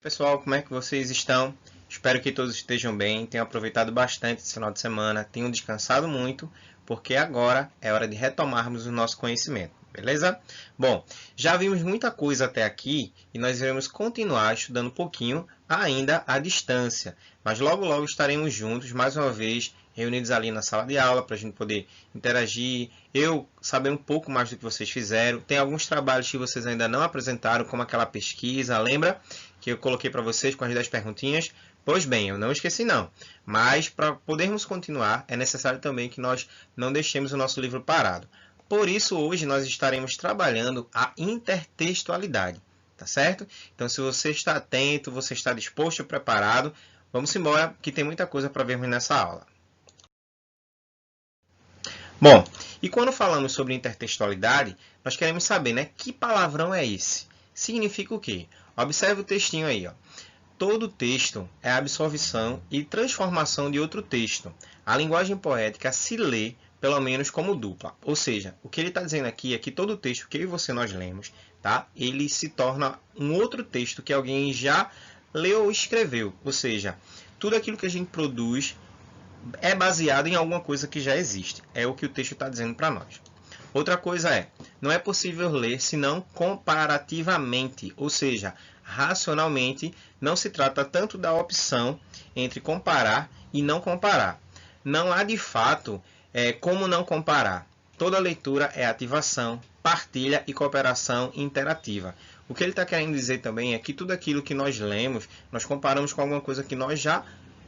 Pessoal, como é que vocês estão? Espero que todos estejam bem, tenham aproveitado bastante esse final de semana, tenham descansado muito, porque agora é hora de retomarmos o nosso conhecimento, beleza? Bom, já vimos muita coisa até aqui e nós iremos continuar estudando um pouquinho ainda à distância, mas logo logo estaremos juntos mais uma vez, reunidos ali na sala de aula para a gente poder interagir, eu saber um pouco mais do que vocês fizeram. Tem alguns trabalhos que vocês ainda não apresentaram, como aquela pesquisa, lembra? Que eu coloquei para vocês com as 10 perguntinhas. Pois bem, eu não esqueci não. Mas para podermos continuar, é necessário também que nós não deixemos o nosso livro parado. Por isso, hoje nós estaremos trabalhando a intertextualidade, tá certo? Então, se você está atento, você está disposto e preparado, vamos embora, que tem muita coisa para vermos nessa aula. Bom, e quando falamos sobre intertextualidade, nós queremos saber, né, que palavrão é esse? Significa o quê? Observe o textinho aí, ó. Todo texto é a absorção e transformação de outro texto. A linguagem poética se lê, pelo menos, como dupla. Ou seja, o que ele está dizendo aqui é que todo texto que eu e você nós lemos, tá? Ele se torna um outro texto que alguém já leu ou escreveu. Ou seja, tudo aquilo que a gente produz é baseado em alguma coisa que já existe. É o que o texto está dizendo para nós. Outra coisa é, não é possível ler senão comparativamente, ou seja, racionalmente, não se trata tanto da opção entre comparar e não comparar. Não há de fato como não comparar. Toda leitura é ativação, partilha e cooperação interativa. O que ele está querendo dizer também é que tudo aquilo que nós lemos, nós comparamos com alguma coisa que nós já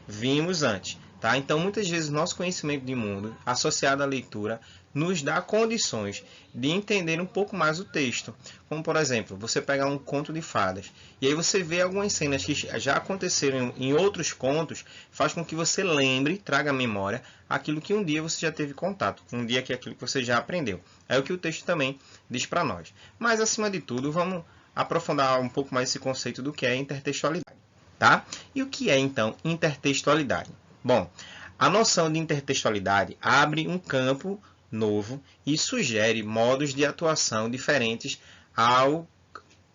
vimos antes. Tá? Então, muitas vezes, nosso conhecimento de mundo, associado à leitura, nos dá condições de entender um pouco mais o texto. Como, por exemplo, você pegar um conto de fadas, e aí você vê algumas cenas que já aconteceram em outros contos, faz com que você lembre, traga à memória, aquilo que um dia você já teve contato, um dia que é aquilo que você já aprendeu. É o que o texto também diz para nós. Mas, acima de tudo, vamos aprofundar um pouco mais esse conceito do que é intertextualidade. Tá? E o que é, então, intertextualidade? Bom, a noção de intertextualidade abre um campo novo e sugere modos de atuação diferentes ao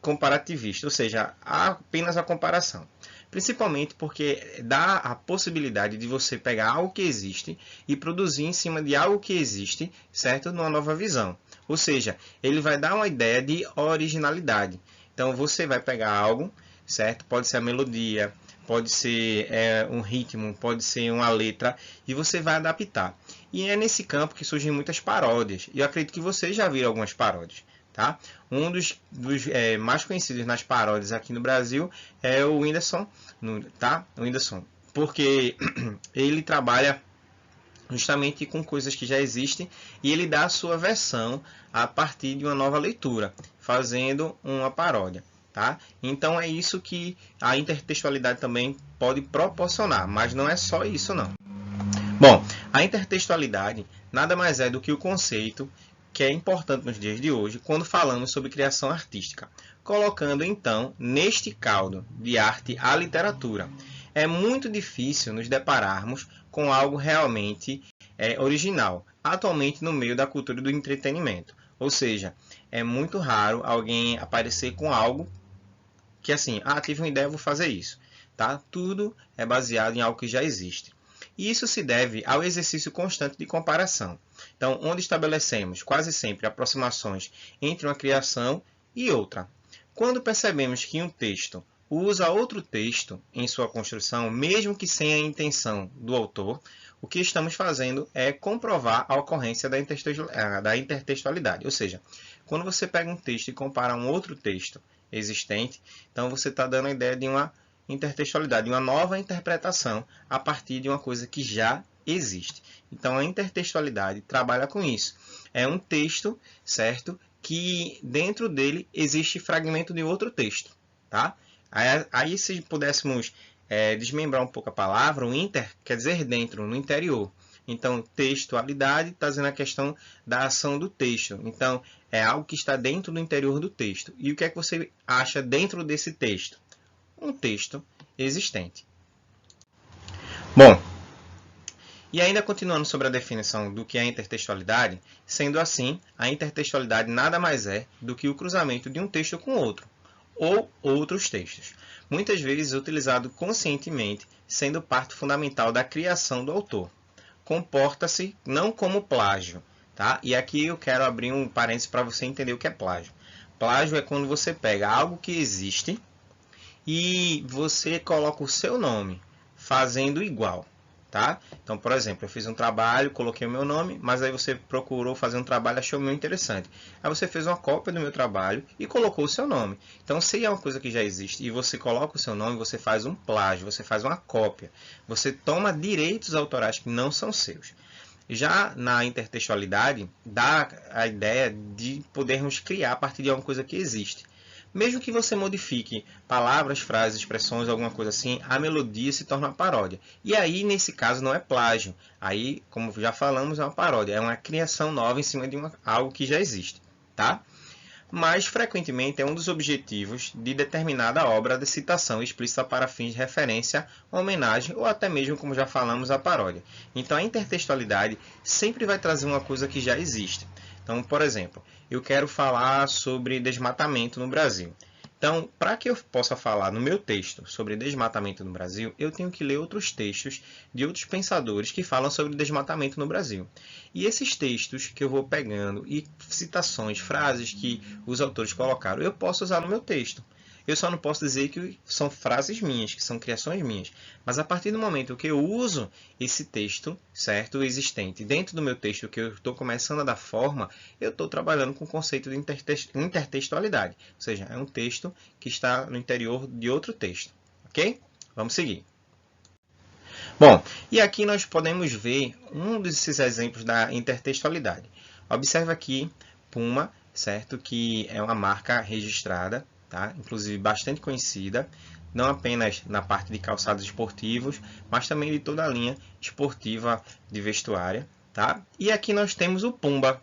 comparativista, ou seja, apenas a comparação. Principalmente porque dá a possibilidade de você pegar algo que existe e produzir em cima de algo que existe, certo? Numa nova visão. Ou seja, ele vai dar uma ideia de originalidade. Então, você vai pegar algo, certo? Pode ser a melodia, pode ser um ritmo, pode ser uma letra, e você vai adaptar. E é nesse campo que surgem muitas paródias. E eu acredito que vocês já viram algumas paródias. Tá? Um dos mais conhecidos nas paródias aqui no Brasil é o Whindersson, tá? O Whindersson, porque ele trabalha justamente com coisas que já existem e ele dá a sua versão a partir de uma nova leitura, fazendo uma paródia. Tá? Então é isso que a intertextualidade também pode proporcionar, mas não é só isso não. Bom, a intertextualidade nada mais é do que o conceito que é importante nos dias de hoje quando falamos sobre criação artística, colocando então neste caldo de arte a literatura. É muito difícil nos depararmos com algo realmente original, atualmente no meio da cultura do entretenimento. Ou seja, é muito raro alguém aparecer com algo que assim, tive uma ideia, vou fazer isso. Tá? Tudo é baseado em algo que já existe. E isso se deve ao exercício constante de comparação. Então, onde estabelecemos quase sempre aproximações entre uma criação e outra. Quando percebemos que um texto usa outro texto em sua construção, mesmo que sem a intenção do autor, o que estamos fazendo é comprovar a ocorrência da intertextualidade. Ou seja, quando você pega um texto e compara a um outro texto existente, então você está dando a ideia de uma intertextualidade, de uma nova interpretação a partir de uma coisa que já existe. Então, a intertextualidade trabalha com isso. É um texto, certo, que dentro dele existe fragmento de outro texto. Tá? Aí se pudéssemos desmembrar um pouco a palavra, o inter quer dizer dentro, no interior. Então, textualidade está dizendo a questão da ação do texto. Então, é algo que está dentro do interior do texto. E o que é que você acha dentro desse texto? Um texto existente. Bom, e ainda continuando sobre a definição do que é intertextualidade, sendo assim, a intertextualidade nada mais é do que o cruzamento de um texto com outro, ou outros textos, muitas vezes utilizado conscientemente, sendo parte fundamental da criação do autor. Comporta-se não como plágio, tá? E aqui eu quero abrir um parênteses para você entender o que é plágio. Plágio é quando você pega algo que existe e você coloca o seu nome fazendo igual, tá? Então, por exemplo, eu fiz um trabalho, coloquei o meu nome, mas aí você procurou fazer um trabalho, achou muito interessante. Aí você fez uma cópia do meu trabalho e colocou o seu nome. Então, se é uma coisa que já existe e você coloca o seu nome, você faz um plágio, você faz uma cópia. Você toma direitos autorais que não são seus. Já na intertextualidade, dá a ideia de podermos criar a partir de alguma coisa que existe. Mesmo que você modifique palavras, frases, expressões, alguma coisa assim, a melodia se torna uma paródia. E aí, nesse caso, não é plágio. Aí, como já falamos, é uma paródia. É uma criação nova em cima de algo que já existe. Tá? Mas, frequentemente, é um dos objetivos de determinada obra de citação explícita para fins de referência, homenagem ou até mesmo, como já falamos, a paródia. Então, a intertextualidade sempre vai trazer uma coisa que já existe. Então, por exemplo, eu quero falar sobre desmatamento no Brasil. Então, para que eu possa falar no meu texto sobre desmatamento no Brasil, eu tenho que ler outros textos de outros pensadores que falam sobre desmatamento no Brasil. E esses textos que eu vou pegando e citações, frases que os autores colocaram, eu posso usar no meu texto. Eu só não posso dizer que são frases minhas, que são criações minhas. Mas a partir do momento que eu uso esse texto, certo, existente, dentro do meu texto que eu estou começando a dar forma, eu estou trabalhando com o conceito de intertextualidade. Ou seja, é um texto que está no interior de outro texto. Ok? Vamos seguir. Bom, e aqui nós podemos ver um desses exemplos da intertextualidade. Observe aqui Puma, certo, que é uma marca registrada, tá? Inclusive bastante conhecida, não apenas na parte de calçados esportivos, mas também de toda a linha esportiva de vestuária. Tá? E aqui nós temos o Pumba.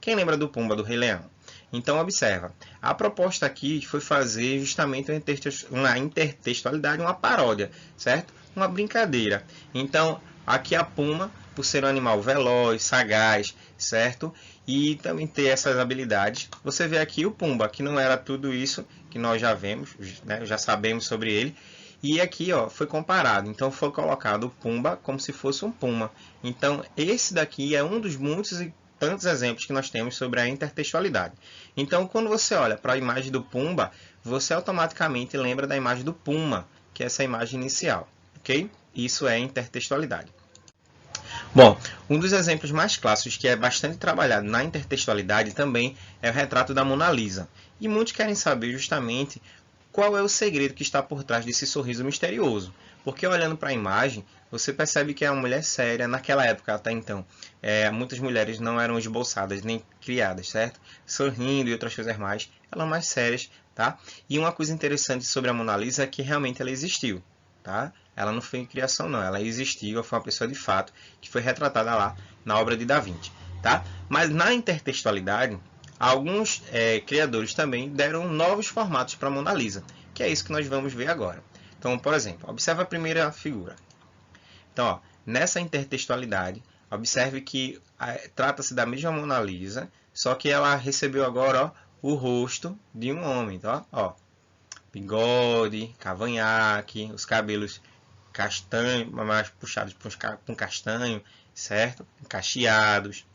Quem lembra do Pumba, do Rei Leão? Então, observa. A proposta aqui foi fazer justamente uma intertextualidade, uma paródia, certo? Uma brincadeira. Então, aqui a Puma, por ser um animal veloz, sagaz, certo? E também ter essas habilidades. Você vê aqui o Pumba, que não era tudo isso que nós já vemos, né? Já sabemos sobre ele. E aqui ó, foi comparado, então foi colocado o Pumba como se fosse um puma. Então esse daqui é um dos muitos e tantos exemplos que nós temos sobre a intertextualidade. Então quando você olha para a imagem do Pumba, você automaticamente lembra da imagem do Puma, que é essa imagem inicial. Ok? Isso é intertextualidade. Bom, um dos exemplos mais clássicos que é bastante trabalhado na intertextualidade também é o retrato da Mona Lisa. E muitos querem saber justamente qual é o segredo que está por trás desse sorriso misterioso. Porque olhando para a imagem, você percebe que é uma mulher séria. Naquela época, até então, muitas mulheres não eram esboçadas nem criadas, certo? Sorrindo e outras coisas mais, elas mais sérias, tá? E uma coisa interessante sobre a Mona Lisa é que realmente ela existiu, tá? Ela não foi em criação, não. Ela existiu, foi uma pessoa de fato que foi retratada lá na obra de Da Vinci, tá? Mas na intertextualidade, alguns criadores também deram novos formatos para a Mona Lisa, que é isso que nós vamos ver agora. Então, por exemplo, observe a primeira figura. Então, ó, nessa intertextualidade, observe que trata-se da mesma Mona Lisa, só que ela recebeu agora ó, o rosto de um homem. Tá? Ó, bigode, cavanhaque, os cabelos castanho, mais puxados para um castanho, certo? Cacheados.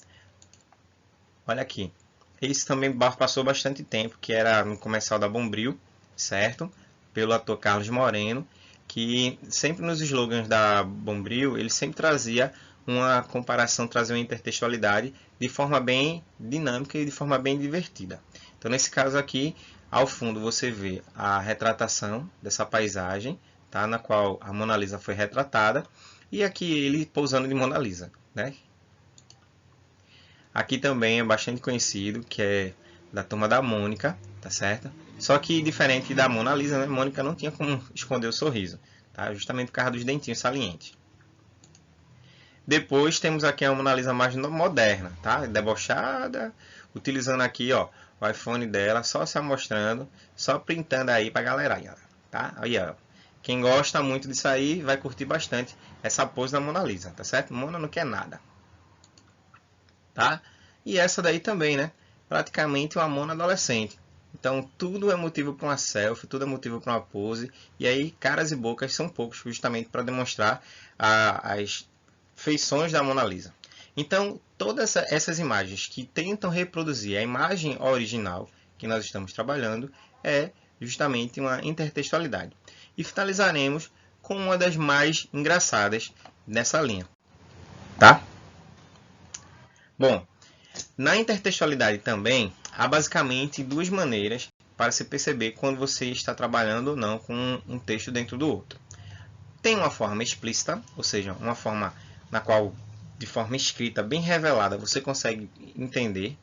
Olha aqui. Esse também passou bastante tempo, que era no comercial da Bombril, certo? Pelo ator Carlos Moreno, que sempre nos slogans da Bombril, ele sempre trazia uma comparação, trazia uma intertextualidade de forma bem dinâmica e de forma bem divertida. Então, nesse caso aqui, ao fundo você vê a retratação dessa paisagem, tá? Na qual a Mona Lisa foi retratada, e aqui ele pousando de Mona Lisa, né? Aqui também é bastante conhecido, que é da Turma da Mônica, tá certo? Só que diferente da Mona Lisa, né? Mônica não tinha como esconder o sorriso, tá? Justamente por causa dos dentinhos salientes. Depois temos aqui a Mona Lisa mais moderna, tá? Debochada, utilizando aqui, ó, o iPhone dela, só se mostrando, só printando aí pra galera, tá? Aí, ó. Quem gosta muito disso aí vai curtir bastante essa pose da Mona Lisa, tá certo? Mona não quer nada. Tá? E essa daí também, né? Praticamente uma Mona adolescente. Então, tudo é motivo para uma selfie, tudo é motivo para uma pose. E aí, caras e bocas são poucos, justamente para demonstrar as feições da Mona Lisa. Então, todas essas imagens que tentam reproduzir a imagem original que nós estamos trabalhando é justamente uma intertextualidade. E finalizaremos com uma das mais engraçadas nessa linha, tá? Bom, na intertextualidade também, há basicamente duas maneiras para se perceber quando você está trabalhando ou não com um texto dentro do outro. Tem uma forma explícita, ou seja, uma forma na qual, de forma escrita, bem revelada, você consegue entender,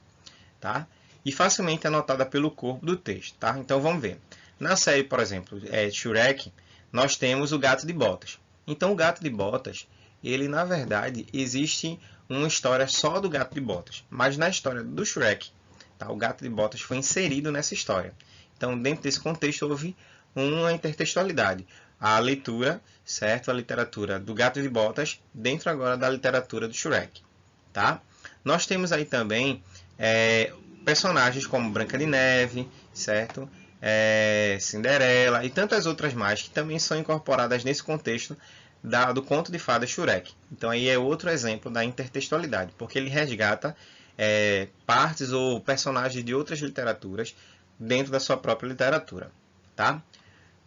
tá? E facilmente anotada pelo corpo do texto, tá? Então vamos ver. Na série, por exemplo, Shrek, nós temos o Gato de Botas. Então o Gato de Botas, ele na verdade existe uma história só do Gato de Botas, mas na história do Shrek, tá? O Gato de Botas foi inserido nessa história. Então dentro desse contexto houve uma intertextualidade. A leitura, certo? A literatura do Gato de Botas dentro agora da literatura do Shrek, tá? Nós temos aí também personagens como Branca de Neve, certo? Cinderela e tantas outras mais que também são incorporadas nesse contexto do conto de fadas Shrek. Então aí é outro exemplo da intertextualidade, porque ele resgata partes ou personagens de outras literaturas dentro da sua própria literatura, tá?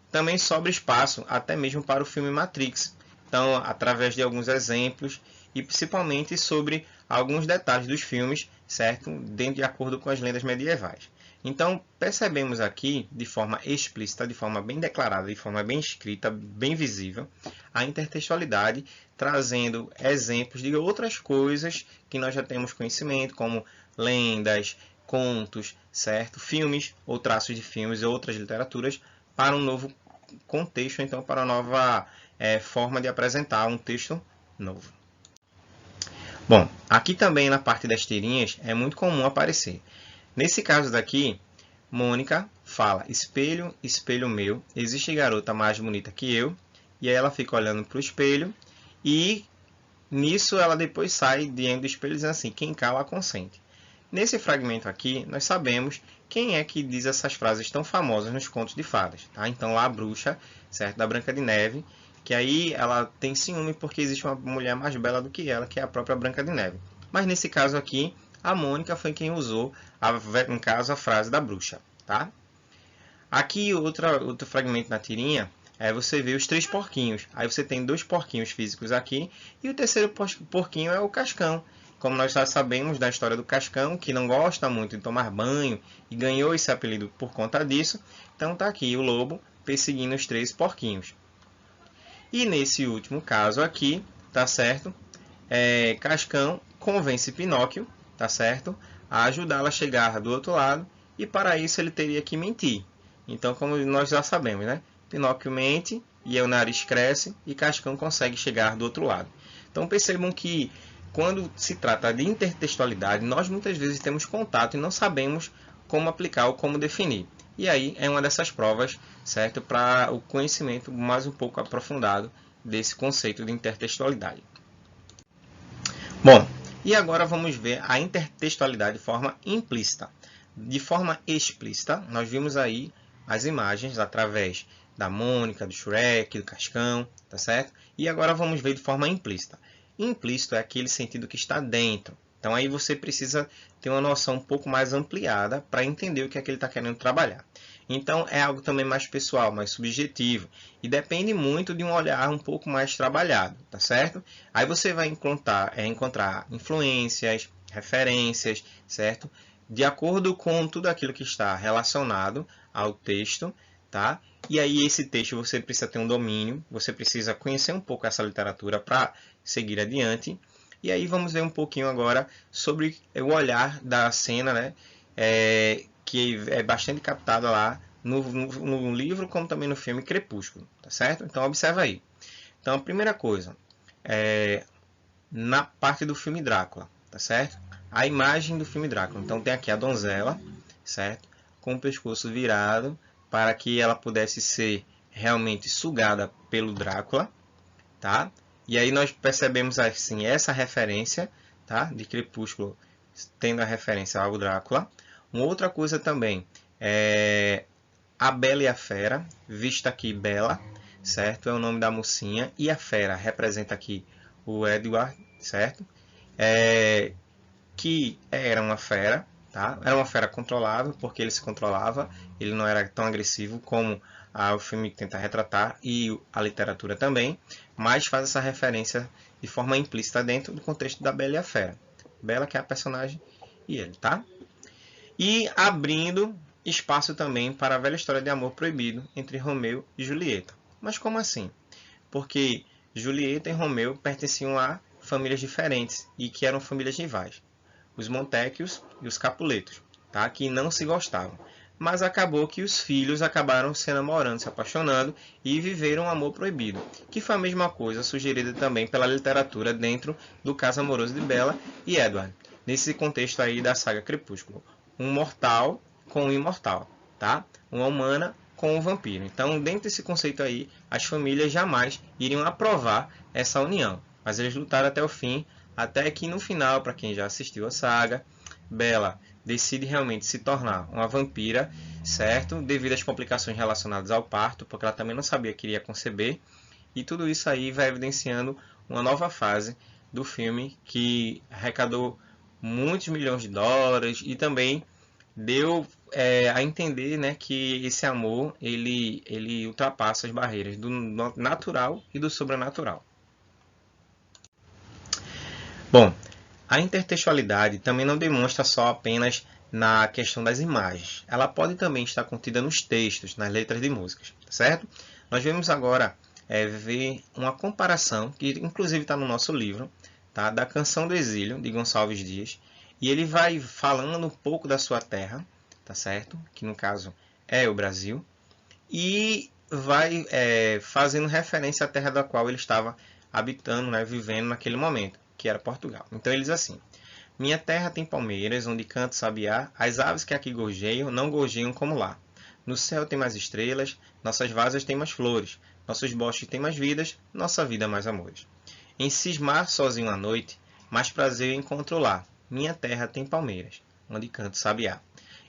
Também sobra espaço até mesmo para o filme Matrix. Então, através de alguns exemplos e principalmente sobre alguns detalhes dos filmes, certo? De acordo com as lendas medievais. Então, percebemos aqui, de forma explícita, de forma bem declarada, de forma bem escrita, bem visível, a intertextualidade, trazendo exemplos de outras coisas que nós já temos conhecimento, como lendas, contos, certo? Filmes ou traços de filmes e outras literaturas, para um novo contexto, então, para uma nova forma de apresentar um texto novo. Bom, aqui também na parte das tirinhas é muito comum aparecer. Nesse caso daqui, Mônica fala: espelho, espelho meu, existe garota mais bonita que eu. E aí ela fica olhando para o espelho e nisso ela depois sai diante do espelho dizendo assim: quem cala consente. Nesse fragmento aqui, nós sabemos quem é que diz essas frases tão famosas nos contos de fadas. Tá? Então lá a bruxa, certo? Da Branca de Neve, que aí ela tem ciúme porque existe uma mulher mais bela do que ela, que é a própria Branca de Neve. Mas nesse caso aqui, a Mônica foi quem usou, no caso, a frase da bruxa. Tá? Aqui outro fragmento na tirinha, você vê os 3 porquinhos. Aí você tem 2 porquinhos físicos aqui e o terceiro porquinho é o Cascão. Como nós já sabemos da história do Cascão, que não gosta muito de tomar banho e ganhou esse apelido por conta disso. Então tá aqui o lobo perseguindo os 3 porquinhos. E nesse último caso aqui, tá certo? Cascão convence Pinóquio, tá certo? A ajudá-la a chegar do outro lado e para isso ele teria que mentir. Então, como nós já sabemos, né? Pinóquio mente e o nariz cresce e Cascão consegue chegar do outro lado. Então percebam que quando se trata de intertextualidade, nós muitas vezes temos contato e não sabemos como aplicar ou como definir. E aí é uma dessas provas, certo? Para o conhecimento mais um pouco aprofundado desse conceito de intertextualidade. Bom, e agora vamos ver a intertextualidade de forma implícita. De forma explícita, nós vimos aí as imagens através da Mônica, do Shrek, do Cascão, tá certo? E agora vamos ver de forma implícita. Implícito é aquele sentido que está dentro. Então aí você precisa ter uma noção um pouco mais ampliada para entender o que é que ele está querendo trabalhar. Então é algo também mais pessoal, mais subjetivo e depende muito de um olhar um pouco mais trabalhado, tá certo? Aí você vai encontrar influências, referências, certo? De acordo com tudo aquilo que está relacionado ao texto, tá? E aí esse texto você precisa ter um domínio, você precisa conhecer um pouco essa literatura para seguir adiante. E aí vamos ver um pouquinho agora sobre o olhar da cena, né? Que é bastante captada lá no livro, como também no filme Crepúsculo, tá certo? Então observa aí. Então a primeira coisa, na parte do filme Drácula, tá certo? A imagem do filme Drácula. Então tem aqui a donzela, certo? Com o pescoço virado para que ela pudesse ser realmente sugada pelo Drácula, tá? E aí nós percebemos assim essa referência, tá? De Crepúsculo tendo a referência ao Drácula. Uma outra coisa também A Bela e a Fera, vista aqui Bela, certo? É o nome da mocinha. E a Fera representa aqui o Edward, certo? Que era uma fera, tá? Era uma fera controlável, porque ele se controlava, ele não era tão agressivo como o filme tenta retratar e a literatura também, mas faz essa referência de forma implícita dentro do contexto da Bela e a Fera. Bela que é a personagem e ele, tá? E abrindo espaço também para a velha história de amor proibido entre Romeu e Julieta. Mas como assim? Porque Julieta e Romeu pertenciam a famílias diferentes e que eram famílias rivais. Os Montecchios e os Capuletos, tá? Que não se gostavam. Mas acabou que os filhos acabaram se namorando, se apaixonando e viveram um amor proibido, que foi a mesma coisa sugerida também pela literatura dentro do caso amoroso de Bella e Edward, nesse contexto aí da saga Crepúsculo. Um mortal com um imortal, tá? Uma humana com um vampiro. Então, dentro desse conceito aí, as famílias jamais iriam aprovar essa união, mas eles lutaram até o fim, até que no final, para quem já assistiu a saga, Bella decide realmente se tornar uma vampira, certo? Devido às complicações relacionadas ao parto, porque ela também não sabia que iria conceber. E tudo isso aí vai evidenciando uma nova fase do filme que arrecadou muitos milhões de dólares e também deu a entender, né, que esse amor ele ultrapassa as barreiras do natural e do sobrenatural. Bom, a intertextualidade também não demonstra só apenas na questão das imagens. Ela pode também estar contida nos textos, nas letras de músicas, certo? Nós vamos agora ver uma comparação, que inclusive está no nosso livro, tá? Da Canção do Exílio, de Gonçalves Dias. E ele vai falando um pouco da sua terra, tá certo? Que no caso é o Brasil. E vai fazendo referência à terra da qual ele estava habitando, né, vivendo naquele momento, que era Portugal. Então ele diz assim: minha terra tem palmeiras, onde canta o sabiá, as aves que aqui gorjeiam, não gorjeiam como lá. No céu tem mais estrelas, nossas vasas têm mais flores, nossos bosques têm mais vidas, nossa vida mais amores. Em cismar sozinho à noite, mais prazer eu encontro lá. Minha terra tem palmeiras, onde canta o sabiá.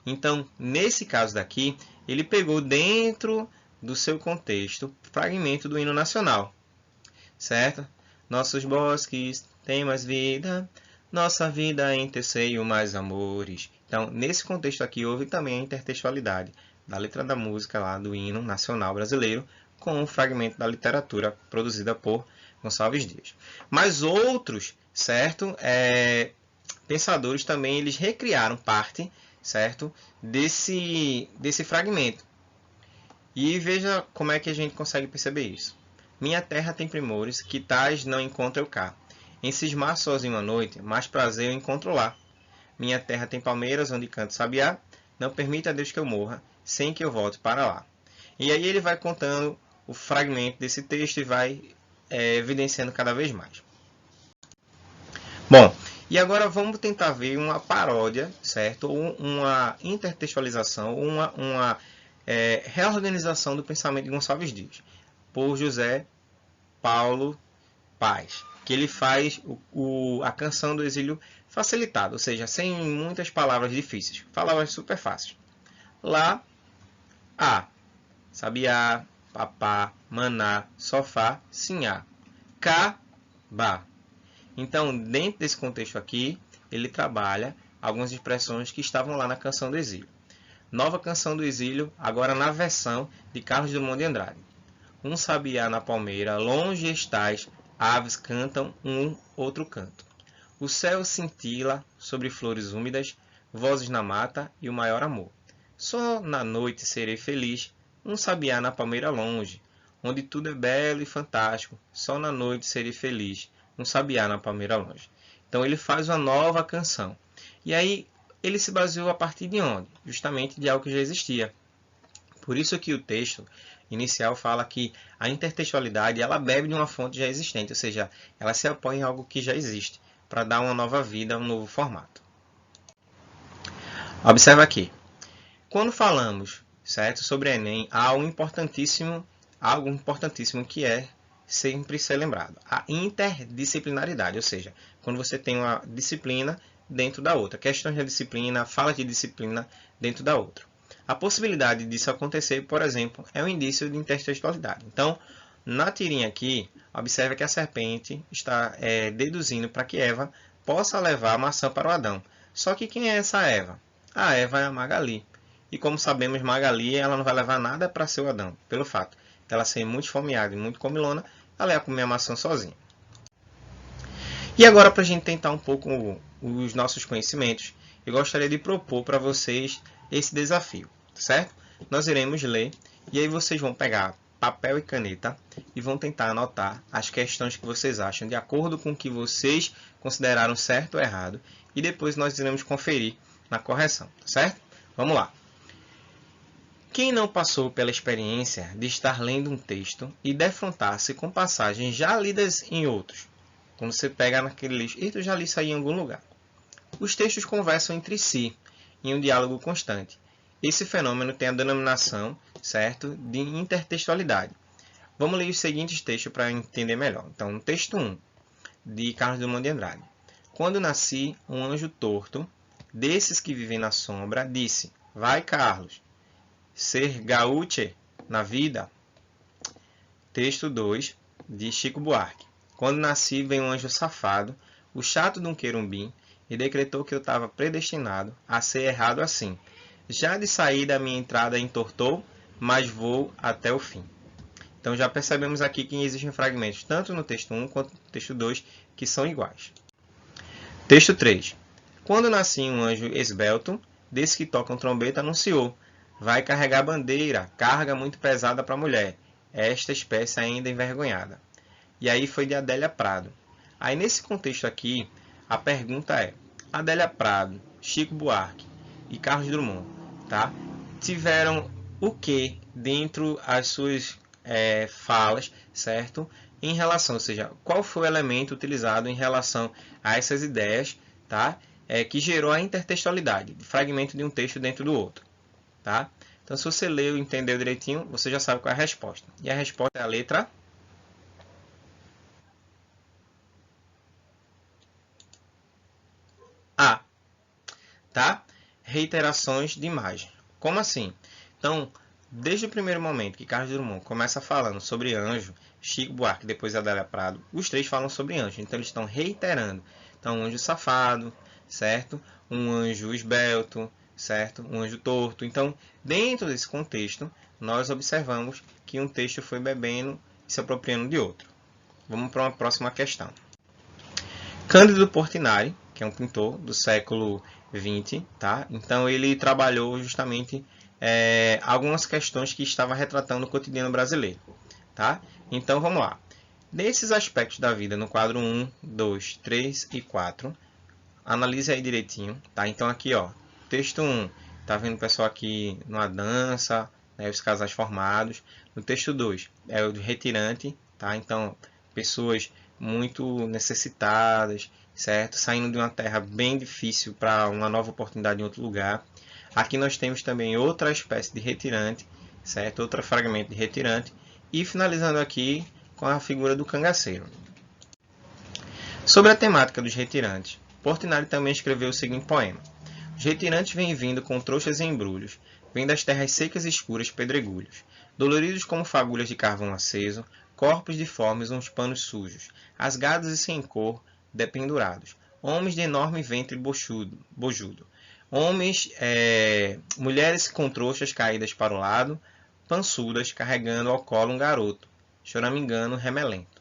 Então, nesse caso daqui, ele pegou dentro do seu contexto fragmento do hino nacional, certo? Nossos bosques têm mais vida, nossa vida em terceiro mais amores. Então, nesse contexto aqui, houve também a intertextualidade da letra da música lá do hino nacional brasileiro com um fragmento da literatura produzida por Gonçalves Dias. Mas outros, certo? Pensadores também eles recriaram parte, certo? Desse fragmento. E veja como é que a gente consegue perceber isso. Minha terra tem primores, que tais não encontro eu cá. Em cismar sozinho à noite, mais prazer eu encontro lá. Minha terra tem palmeiras, onde canto sabiá, não permita a Deus que eu morra, sem que eu volte para lá. E aí ele vai contando o fragmento desse texto e vai evidenciando cada vez mais. Bom, e agora vamos tentar ver uma paródia, certo? Ou uma intertextualização, uma reorganização do pensamento de Gonçalves Dias, por José Paulo Paz, que ele faz a Canção do Exílio facilitada, ou seja, sem muitas palavras difíceis, palavras super fáceis. Lá, a, sabiá, papá, maná, sofá, sinhá, cá, ba. Então, dentro desse contexto aqui, ele trabalha algumas expressões que estavam lá na Canção do Exílio. Nova Canção do Exílio, agora na versão de Carlos Drummond de Andrade. Um sabiá na palmeira, longe estás, aves cantam um outro canto. O céu cintila sobre flores úmidas, vozes na mata e o maior amor. Só na noite serei feliz, um sabiá na palmeira longe, onde tudo é belo e fantástico. Só na noite serei feliz, um sabiá na palmeira longe. Então ele faz uma nova canção. E aí ele se baseou a partir de onde? Justamente de algo que já existia. Por isso que o texto inicial fala que a intertextualidade ela bebe de uma fonte já existente, ou seja, ela se apoia em algo que já existe, para dar uma nova vida, um novo formato. Observa aqui. Quando falamos, certo, sobre Enem, há algo importantíssimo que é sempre ser lembrado. A interdisciplinaridade, ou seja, quando você tem uma disciplina dentro da outra. Questões da disciplina, fala de disciplina dentro da outra. A possibilidade disso acontecer, por exemplo, é um indício de intertextualidade. Então, na tirinha aqui, observe que a serpente está deduzindo para que Eva possa levar a maçã para o Adão. Só que quem é essa Eva? A Eva é a Magali. E como sabemos, Magali ela não vai levar nada para seu Adão, pelo fato de ela ser muito esfomeada e muito comilona, ela ia comer a maçã sozinha. E agora, para a gente tentar um pouco os nossos conhecimentos, eu gostaria de propor para vocês esse desafio, certo? Nós iremos ler e aí vocês vão pegar papel e caneta e vão tentar anotar as questões que vocês acham de acordo com o que vocês consideraram certo ou errado e depois nós iremos conferir na correção, certo? Vamos lá. Quem não passou pela experiência de estar lendo um texto e defrontar-se com passagens já lidas em outros? Quando você pega naquele lixo, eu já li isso aí em algum lugar. Os textos conversam entre si, em um diálogo constante. Esse fenômeno tem a denominação, certo, de intertextualidade. Vamos ler os seguintes textos para entender melhor. Então, no texto 1, de Carlos Drummond de Andrade. Quando nasci, um anjo torto, desses que vivem na sombra, disse: vai, Carlos, ser gaúche na vida. Texto 2, de Chico Buarque. Quando nasci, veio um anjo safado, o chato de um querubim, e decretou que eu estava predestinado a ser errado assim. Já de saída a minha entrada entortou, mas vou até o fim. Então já percebemos aqui que existem fragmentos, tanto no texto 1 quanto no texto 2, que são iguais. Texto 3. Quando nasci um anjo esbelto, desse que tocam trombeta, anunciou: vai carregar bandeira, carga muito pesada para a mulher, esta espécie ainda envergonhada. E aí foi de Adélia Prado. Aí nesse contexto aqui, a pergunta é: Adélia Prado, Chico Buarque e Carlos Drummond, tá? Tiveram o que dentro as suas falas, certo? Em relação, ou seja, qual foi o elemento utilizado em relação a essas ideias, tá? Que gerou a intertextualidade, de fragmento de um texto dentro do outro, tá? Então, se você leu e entendeu direitinho, você já sabe qual é a resposta. E a resposta é a letra A, tá? Reiterações de imagem. Como assim? Então, desde o primeiro momento que Carlos Drummond começa falando sobre anjo, Chico Buarque, depois Adélia Prado, os três falam sobre anjo. Então, eles estão reiterando. Então, um anjo safado, certo? Um anjo esbelto, certo? Um anjo torto. Então, dentro desse contexto, nós observamos que um texto foi bebendo e se apropriando de outro. Vamos para uma próxima questão. Cândido Portinari, que é um pintor do século XX, tá? Então ele trabalhou justamente algumas questões que estava retratando o cotidiano brasileiro, tá? Então vamos lá. Nesses aspectos da vida, no quadro 1, 2, 3 e 4, analise aí direitinho, tá? Então aqui, ó, texto 1, tá vendo o pessoal aqui numa dança, né, os casais formados. No texto 2, é o retirante, tá? Então, pessoas muito necessitadas, certo? Saindo de uma terra bem difícil para uma nova oportunidade em outro lugar. Aqui nós temos também outra espécie de retirante, certo? Outro fragmento de retirante. E finalizando aqui com a figura do cangaceiro. Sobre a temática dos retirantes, Portinari também escreveu o seguinte poema: os retirantes vêm vindo com trouxas e embrulhos, vêm das terras secas e escuras pedregulhos, doloridos como fagulhas de carvão aceso, corpos deformes, uns panos sujos, rasgados e sem cor, dependurados, homens de enorme ventre bojudo, homens, mulheres com trouxas caídas para o lado, pançudas, carregando ao colo um garoto, choramingando remelento.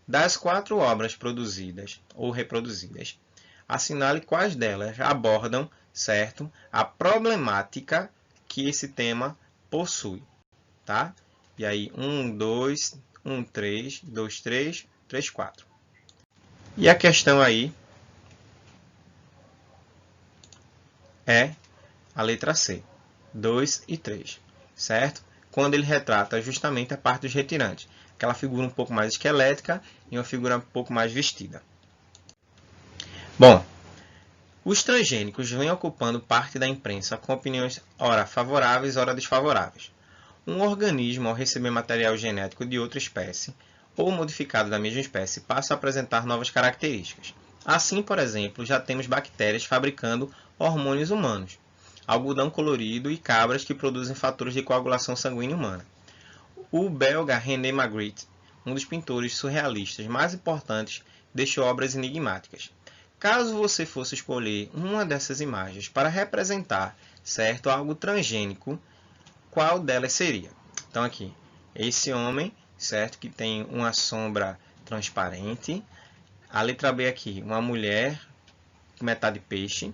Das 4 obras produzidas ou reproduzidas, assinale quais delas abordam, certo, a problemática que esse tema possui, tá? E aí, 1, 2, 1, 3, 2, 3, 3, 4. E a questão aí é a letra C, 2 e 3, certo? Quando ele retrata justamente a parte dos retirantes, aquela figura um pouco mais esquelética e uma figura um pouco mais vestida. Bom, os transgênicos vêm ocupando parte da imprensa com opiniões ora favoráveis, ora desfavoráveis. Um organismo, ao receber material genético de outra espécie, ou modificado da mesma espécie, passa a apresentar novas características. Assim, por exemplo, já temos bactérias fabricando hormônios humanos. algodão colorido e cabras que produzem fatores de coagulação sanguínea humana. O belga René Magritte, um dos pintores surrealistas mais importantes, deixou obras enigmáticas. Caso você fosse escolher uma dessas imagens para representar, certo, algo transgênico, qual delas seria? Então aqui, esse homem, certo, que tem uma sombra transparente. A letra B aqui, uma mulher metade peixe.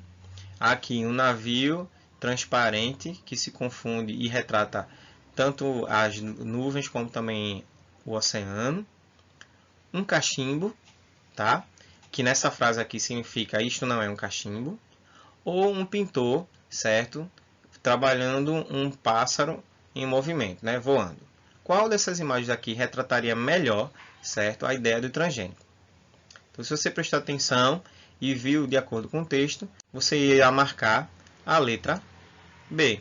Aqui um navio transparente que se confunde e retrata tanto as nuvens como também o oceano. Um cachimbo, tá? Que nessa frase aqui significa isto não é um cachimbo. Ou um pintor, certo? Trabalhando um pássaro em movimento, né? Voando. Qual dessas imagens aqui retrataria melhor, certo, a ideia do transgênico? Então, se você prestar atenção e viu de acordo com o texto, você irá marcar a letra B,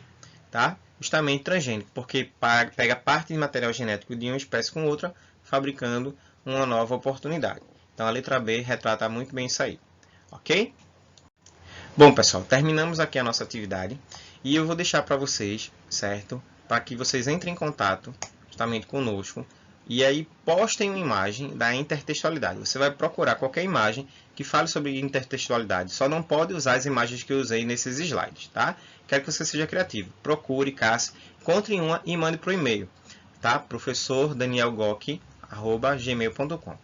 tá? Justamente transgênico, porque pega parte de material genético de uma espécie com outra, fabricando uma nova oportunidade. Então, a letra B retrata muito bem isso aí, ok? Bom, pessoal, terminamos aqui a nossa atividade e eu vou deixar para vocês, certo? Para que vocês entrem em contato justamente conosco e aí postem uma imagem da intertextualidade. Você vai procurar qualquer imagem que fale sobre intertextualidade. Só não pode usar as imagens que eu usei nesses slides, tá? Quero que você seja criativo. Procure, casse, encontre uma e mande para o e-mail, tá? professordanielgoc@gmail.com.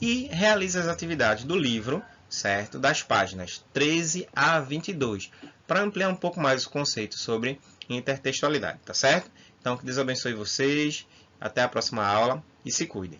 E realize as atividades do livro, certo? Das páginas 13 a 22, para ampliar um pouco mais o conceito sobre intertextualidade, tá certo? Então, que Deus abençoe vocês. Até a próxima aula e se cuidem.